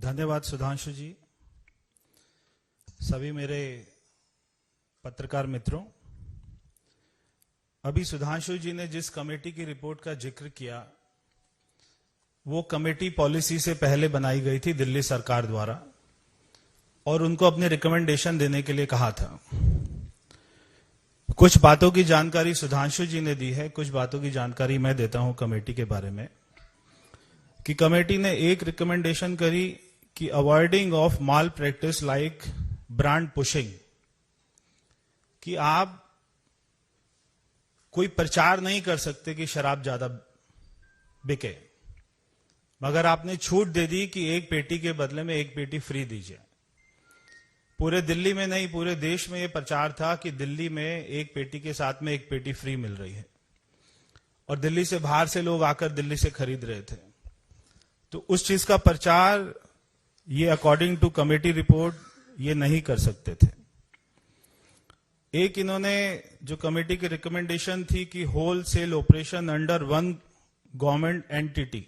धन्यवाद सुधांशु जी। सभी मेरे पत्रकार मित्रों, अभी सुधांशु जी ने जिस कमेटी की रिपोर्ट का जिक्र किया वो कमेटी पॉलिसी से पहले बनाई गई थी दिल्ली सरकार द्वारा और उनको अपने रिकमेंडेशन देने के लिए कहा था। कुछ बातों की जानकारी सुधांशु जी ने दी है, कुछ बातों की जानकारी मैं देता हूं कमेटी के बारे में। कि कमेटी ने एक रिकमेंडेशन करी कि avoiding of mall practice like brand pushing, कि आप कोई प्रचार नहीं कर सकते कि शराब ज्यादा बिके, मगर आपने छूट दे दी कि एक पेटी के बदले में एक पेटी फ्री दीजिए। पूरे दिल्ली में नहीं, पूरे देश में यह प्रचार था कि दिल्ली में एक पेटी के साथ में एक पेटी फ्री मिल रही है और दिल्ली से बाहर से लोग आकर दिल्ली से खरीद रहे थे। तो उस चीज का प्रचार ये अकॉर्डिंग टू कमेटी रिपोर्ट ये नहीं कर सकते थे। एक इन्होंने जो कमेटी की रिकमेंडेशन थी कि whole sale operation under one government entity,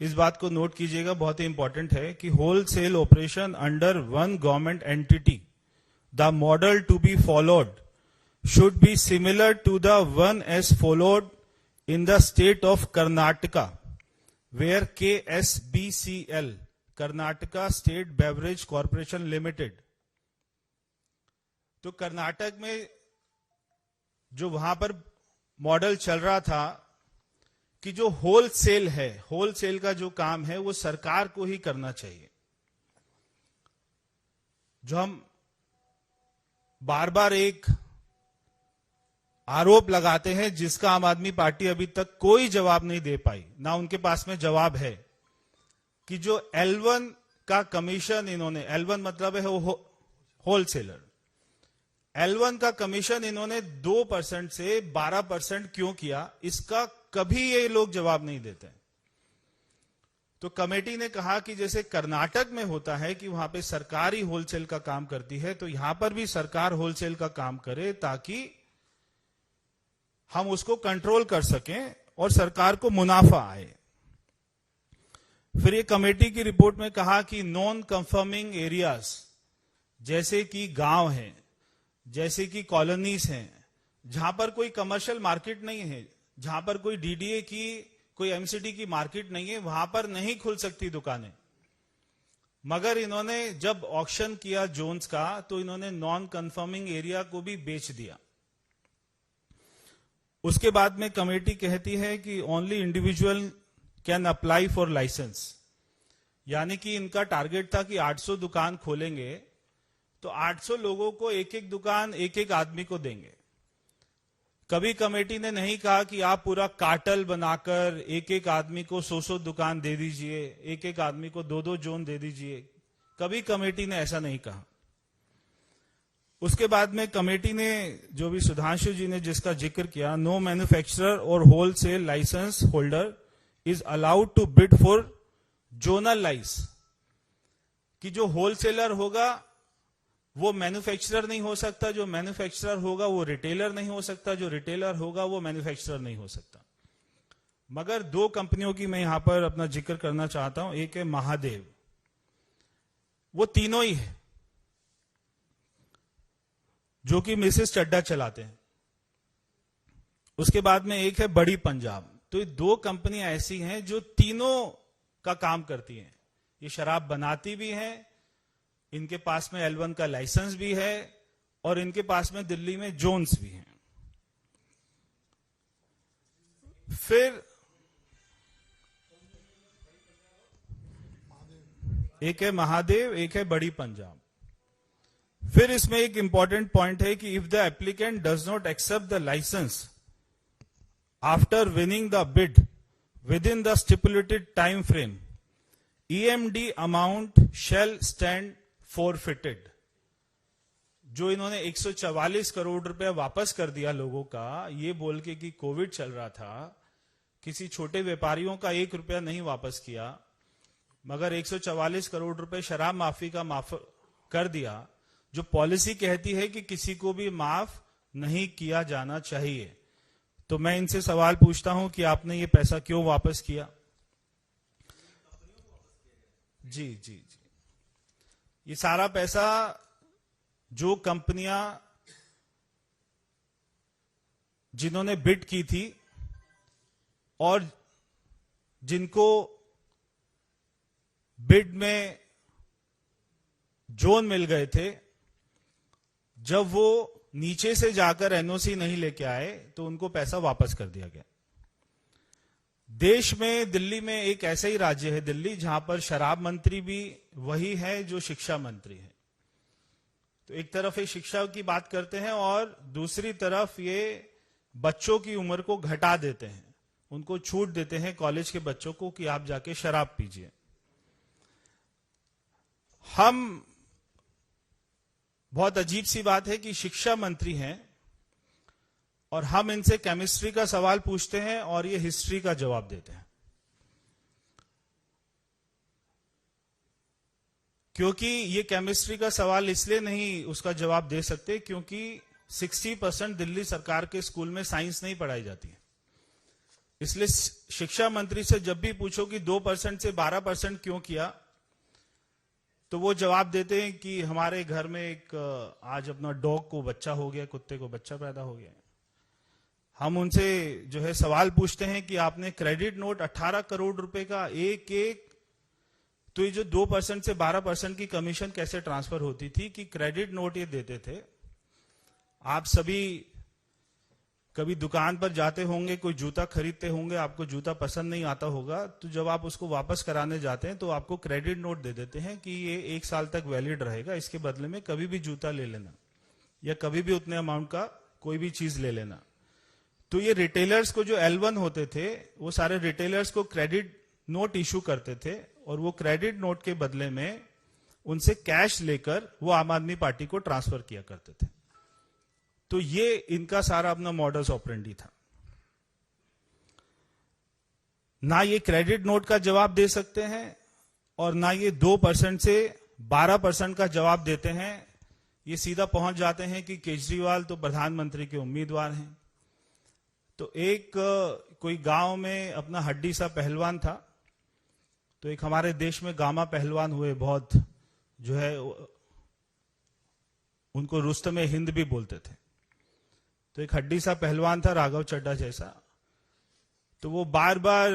इस बात को नोट कीजिएगा, बहुत ही इंपॉर्टेंट है कि whole sale operation under one government entity, the model to be followed should be similar to the one as followed in the state of Karnataka, where KSBCL, Karnataka state beverage corporation limited, तो कर्नाटक में जो वहां पर model चल रहा था कि जो होलसेल है, होलसेल का जो काम है वो सरकार को ही करना चाहिए। जो हम बार बार एक आरोप लगाते हैं जिसका आम आदमी पार्टी अभी तक कोई जवाब नहीं दे पाई, ना उनके पास में जवाब है, कि जो L1 का कमीशन इन्होंने, L1 मतलब है होलसेलर, L1 का कमीशन इन्होंने 2% से 12% क्यों किया, इसका कभी ये लोग जवाब नहीं देते। तो कमेटी ने कहा कि जैसे कर्नाटक में होता है कि वहां पे सरकार ही होलसेल का काम करती है, तो यहां पर भी सरकार होलसेल का काम करे ताकि हम उसको कंट्रोल कर सकें और सरकार को मुनाफा आए। फिर ये कमेटी की रिपोर्ट में कहा कि नॉन कंफर्मिंग एरियाज, जैसे कि गांव हैं, जैसे कि कॉलोनीज हैं, जहां पर कोई कमर्शियल मार्केट नहीं है, जहां पर कोई डीडीए की, कोई एमसीडी की मार्केट नहीं है, वहां पर नहीं खुल सकती दुकानें। मगर इन्होंने जब ऑक्शन किया जोन्स का, तो इन्होंने नॉन कंफर्मिंग एरिया को भी बेच दिया। उसके बाद में कमेटी कहती है कि only individual can apply for licence, यानी कि इनका टारगेट था कि 800 दुकान खोलेंगे तो 800 लोगों को एक एक दुकान एक एक आदमी को देंगे। कभी कमेटी ने नहीं कहा कि आप पूरा कार्टेल बनाकर एक एक आदमी को 100 दुकान दे दीजिए, एक एक आदमी को 2 जोन दे दीजिए, कभी कमेटी ने ऐसा नहीं कहा। उसके बाद में कमेटी ने, जो भी सुधांशु जी ने जिसका जिक्र किया, नो मैन्युफैक्चरर और wholesale licence holder is allowed to bid for zonal lies, कि जो होलसेलर होगा वो मैन्युफैक्चरर नहीं हो सकता, जो मैन्युफैक्चरर होगा वो रिटेलर नहीं हो सकता, जो रिटेलर होगा वो मैन्युफैक्चरर नहीं हो सकता। मगर 2 कंपनियों की मैं यहां पर अपना जिक्र करना चाहता हूं। एक है महादेव, वो तीनों ही है जो कि मिसेस चड्डा चलाते हैं। उसके बाद में एक है बड़ी पंजाब। तो ये 2 कंपनियां ऐसी हैं जो तीनों का काम करती हैं। ये शराब बनाती भी हैं, इनके पास में L1 का लाइसेंस भी है और इनके पास में दिल्ली में जोन्स भी हैं। फिर एक है महादेव, एक है बड़ी पंजाब। फिर इसमें एक इंपॉर्टेंट पॉइंट है कि if the applicant does not accept the licence after winning the bid within the stipulated time frame, EMD amount shall stand forfeited. जो इन्होंने 144 करोड़ रुपए वापस कर दिया लोगों का, ये बोल के कि कोविड चल रहा था, किसी छोटे व्यापारियों का 1 रुपया नहीं वापस किया, मगर 144 करोड़ रुपए शराब माफी का माफ कर दिया, जो पॉलिसी कहती है कि किसी को भी माफ नहीं किया जाना चाहिए। तो मैं इनसे सवाल पूछता हूं कि आपने ये पैसा क्यों वापस किया? जी जी जी, ये सारा पैसा जो कंपनियां जिन्होंने बिड की थी और जिनको बिड में जोन मिल गए थे, जब वो नीचे से जाकर एनओसी नहीं लेके आए तो उनको पैसा वापस कर दिया गया। देश में दिल्ली में एक ऐसा ही राज्य है दिल्ली, जहां पर शराब मंत्री भी वही है जो शिक्षा मंत्री है। तो एक तरफ ये शिक्षा की बात करते हैं और दूसरी तरफ ये बच्चों की उम्र को घटा देते हैं, उनको छूट देते हैं कॉलेज के बच्चों को कि आप जाके शराब पीजिए। हम, बहुत अजीब सी बात है कि शिक्षा मंत्री हैं और हम इनसे केमिस्ट्री का सवाल पूछते हैं और ये हिस्ट्री का जवाब देते हैं, क्योंकि ये केमिस्ट्री का सवाल इसलिए नहीं उसका जवाब दे सकते क्योंकि 60% दिल्ली सरकार के स्कूल में साइंस नहीं पढ़ाई जाती है। इसलिए शिक्षा मंत्री से जब भी पूछो कि 2% से 12% क्यों किया, तो वो जवाब देते हैं कि हमारे घर में एक आज अपना डॉग को बच्चा हो गया, कुत्ते को बच्चा पैदा हो गया। हम उनसे जो है सवाल पूछते हैं कि आपने क्रेडिट नोट 18 करोड़ रुपए का एक एक, तो ये जो 2% से 12% की कमीशन कैसे ट्रांसफर होती थी कि क्रेडिट नोट ये देते थे। आप सभी कभी दुकान पर जाते होंगे, कोई जूता खरीदते होंगे, आपको जूता पसंद नहीं आता होगा, तो जब आप उसको वापस कराने जाते हैं तो आपको क्रेडिट नोट दे देते हैं कि ये 1 साल तक वैलिड रहेगा, इसके बदले में कभी भी जूता ले लेना या कभी भी उतने अमाउंट का कोई भी चीज ले लेना। तो ये रिटेलर्स को जो L1 होते थे, वो सारे रिटेलर्स को क्रेडिट नोट इशू करते थे और वो क्रेडिट नोट के बदले में उनसे कैश लेकर वो आम आदमी पार्टी को ट्रांसफर किया करते थे। तो ये इनका सारा अपना मॉडस ऑपरेंडी था। ना ये क्रेडिट नोट का जवाब दे सकते हैं और ना ये 2% से 12% का जवाब देते हैं। ये सीधा पहुंच जाते हैं कि केजरीवाल तो प्रधानमंत्री के उम्मीदवार हैं। तो एक कोई गांव में अपना हड्डी सा पहलवान था, तो एक हमारे देश में गामा पहलवान हुए, बहुत जो है उनको रुस्तम हिंद भी बोलते थे। तो एक हड्डी सा पहलवान था राघव चड्ढा जैसा, तो वो बार बार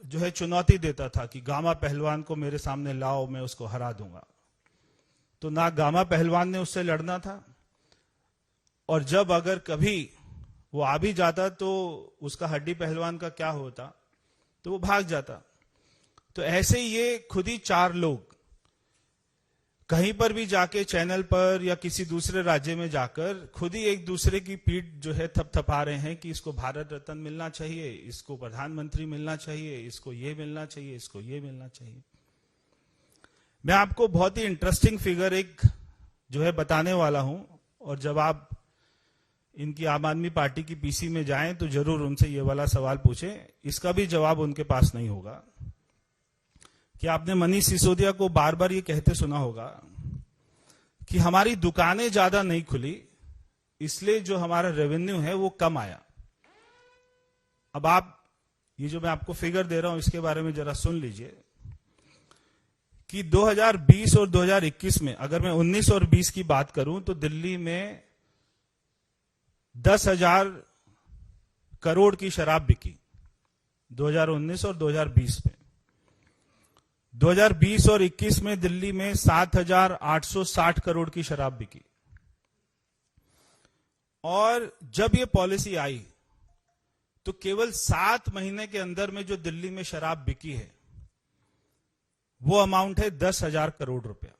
जो है चुनौती देता था कि गामा पहलवान को मेरे सामने लाओ, मैं उसको हरा दूंगा। तो ना गामा पहलवान ने उससे लड़ना था, और जब अगर कभी वो आ भी जाता तो उसका हड्डी पहलवान का क्या होता, तो वो भाग जाता। तो ऐसे ये खुद ही 4 लोग कहीं पर भी जाके चैनल पर या किसी दूसरे राज्य में जाकर खुद ही एक दूसरे की पीठ जो है थपथपा रहे हैं कि इसको भारत रत्न मिलना चाहिए, इसको प्रधानमंत्री मिलना चाहिए, इसको ये मिलना चाहिए, इसको ये मिलना चाहिए। मैं आपको बहुत ही इंटरेस्टिंग फिगर एक जो है बताने वाला हूं, और जब आप इनकी आम आदमी पार्टी की पीसी में जाएं तो जरूर उनसे ये वाला सवाल पूछें, इसका भी जवाब उनके पास नहीं होगा। कि आपने मनीष सिसोदिया को बार बार ये कहते सुना होगा कि हमारी दुकानें ज्यादा नहीं खुली, इसलिए जो हमारा रेवेन्यू है वो कम आया। अब आप ये जो मैं आपको फिगर दे रहा हूं इसके बारे में जरा सुन लीजिए कि 2020 और 2021 में, अगर मैं 19 और 20 की बात करूं तो दिल्ली में 10,000 करोड़ की शराब बिकी 2019 और 2020 में। 2020 और 21 में दिल्ली में 7,860 करोड़ की शराब बिकी। और जब ये पॉलिसी आई तो केवल 7 महीने के अंदर में जो दिल्ली में शराब बिकी है वो अमाउंट है 10,000 करोड़ रुपया।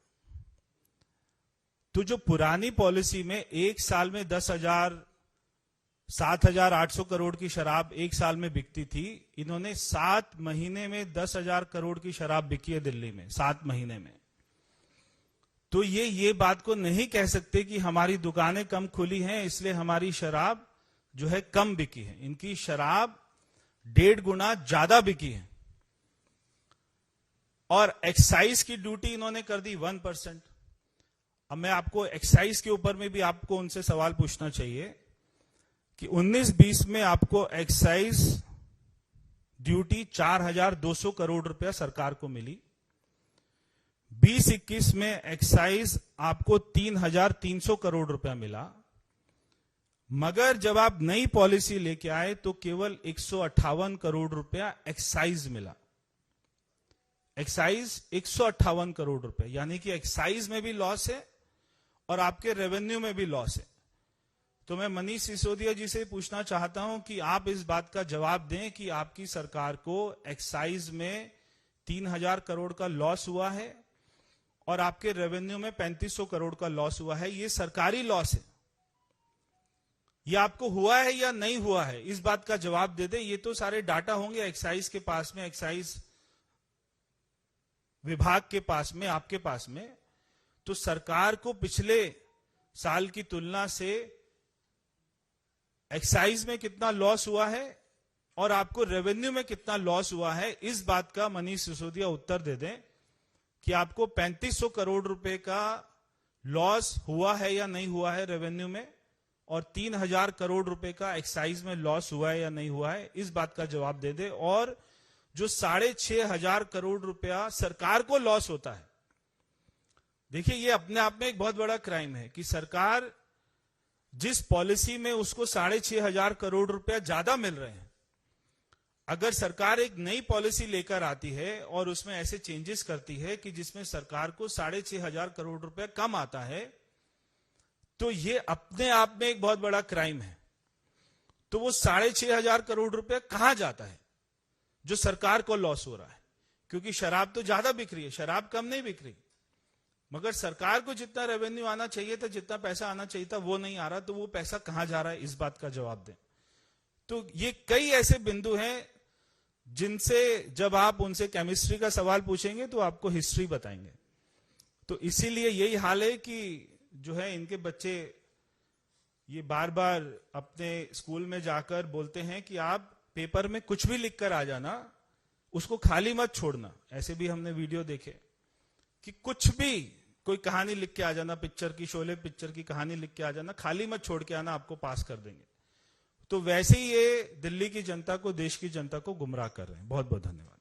तो जो पुरानी पॉलिसी में एक साल में 7,800 करोड़ की शराब एक साल में बिकती थी, इन्होंने 7 महीने में 10,000 करोड़ की शराब बिकी है दिल्ली में, 7 महीने में। तो ये बात को नहीं कह सकते कि हमारी दुकानें कम खुली हैं इसलिए हमारी शराब जो है कम बिकी है। इनकी शराब 1.5 गुना ज्यादा बिकी है। और एक्साइज की ड्यूटी इन्होंने कर दी 1%। अब मैं आपको एक्साइज के ऊपर में भी आपको उनसे सवाल पूछना चाहिए कि 19-20 में आपको एक्साइज ड्यूटी 4,200 करोड़ रुपया सरकार को मिली। 2021 में एक्साइज आपको 3,300 करोड़ रुपया मिला, मगर जब आप नई पॉलिसी लेके आए तो केवल 158 करोड़ रुपया एक्साइज मिला। एक्साइज 158 करोड़ रुपए, यानी कि एक्साइज में भी लॉस है और आपके रेवेन्यू में भी लॉस है। तो मैं मनीष सिसोदिया जी से पूछना चाहता हूं कि आप इस बात का जवाब दें कि आपकी सरकार को एक्साइज में 3,000 करोड़ का लॉस हुआ है और आपके रेवेन्यू में 3,500 करोड़ का लॉस हुआ है। ये सरकारी लॉस है, ये आपको हुआ है या नहीं हुआ है, इस बात का जवाब दे दें। ये तो सारे डाटा होंगे एक्साइज के पास में, एक्साइज विभाग के पास में, आपके पास में। तो सरकार को पिछले साल की तुलना से एक्साइज में कितना लॉस हुआ है और आपको रेवेन्यू में कितना लॉस हुआ है, इस बात का मनीष सिसोदिया उत्तर दे दें कि आपको 3,500 करोड़ रुपए का लॉस हुआ है या नहीं हुआ है रेवेन्यू में, और 3,000 करोड़ रुपए का एक्साइज में लॉस हुआ है या नहीं हुआ है, इस बात का जवाब दे दे। और जो 6,500 करोड़ रुपया सरकार को लॉस होता है, देखिए ये अपने आप में एक बहुत बड़ा क्राइम है कि सरकार जिस पॉलिसी में उसको 6,500 करोड़ रुपया ज्यादा मिल रहे हैं, अगर सरकार एक नई पॉलिसी लेकर आती है और उसमें ऐसे चेंजेस करती है कि जिसमें सरकार को 6,500 करोड़ रुपया कम आता है, तो ये अपने आप में एक बहुत बड़ा क्राइम है। तो वो 6,500 करोड़ रुपया कहां जाता है जो सरकार को लॉस हो रहा है? क्योंकि शराब तो ज्यादा बिक रही है, शराब कम नहीं बिक रही, मगर सरकार को जितना रेवेन्यू आना चाहिए था, जितना पैसा आना चाहिए था, वो नहीं आ रहा। तो वो पैसा कहां जा रहा है, इस बात का जवाब दें। तो ये कई ऐसे बिंदु हैं जिनसे जब आप उनसे केमिस्ट्री का सवाल पूछेंगे तो आपको हिस्ट्री बताएंगे। तो इसीलिए यही हाल है कि जो है इनके बच्चे ये बार बार अपने स्कूल में जाकर बोलते हैं कि आप पेपर में कुछ भी लिख कर आ जाना, उसको खाली मत छोड़ना। ऐसे भी हमने वीडियो देखे कि कुछ भी कोई कहानी लिख के आ जाना, पिक्चर की, शोले पिक्चर की कहानी लिख के आ जाना, खाली मत छोड़ के आना, आपको पास कर देंगे। तो वैसे ही ये दिल्ली की जनता को, देश की जनता को गुमराह कर रहे हैं। बहुत बहुत धन्यवाद।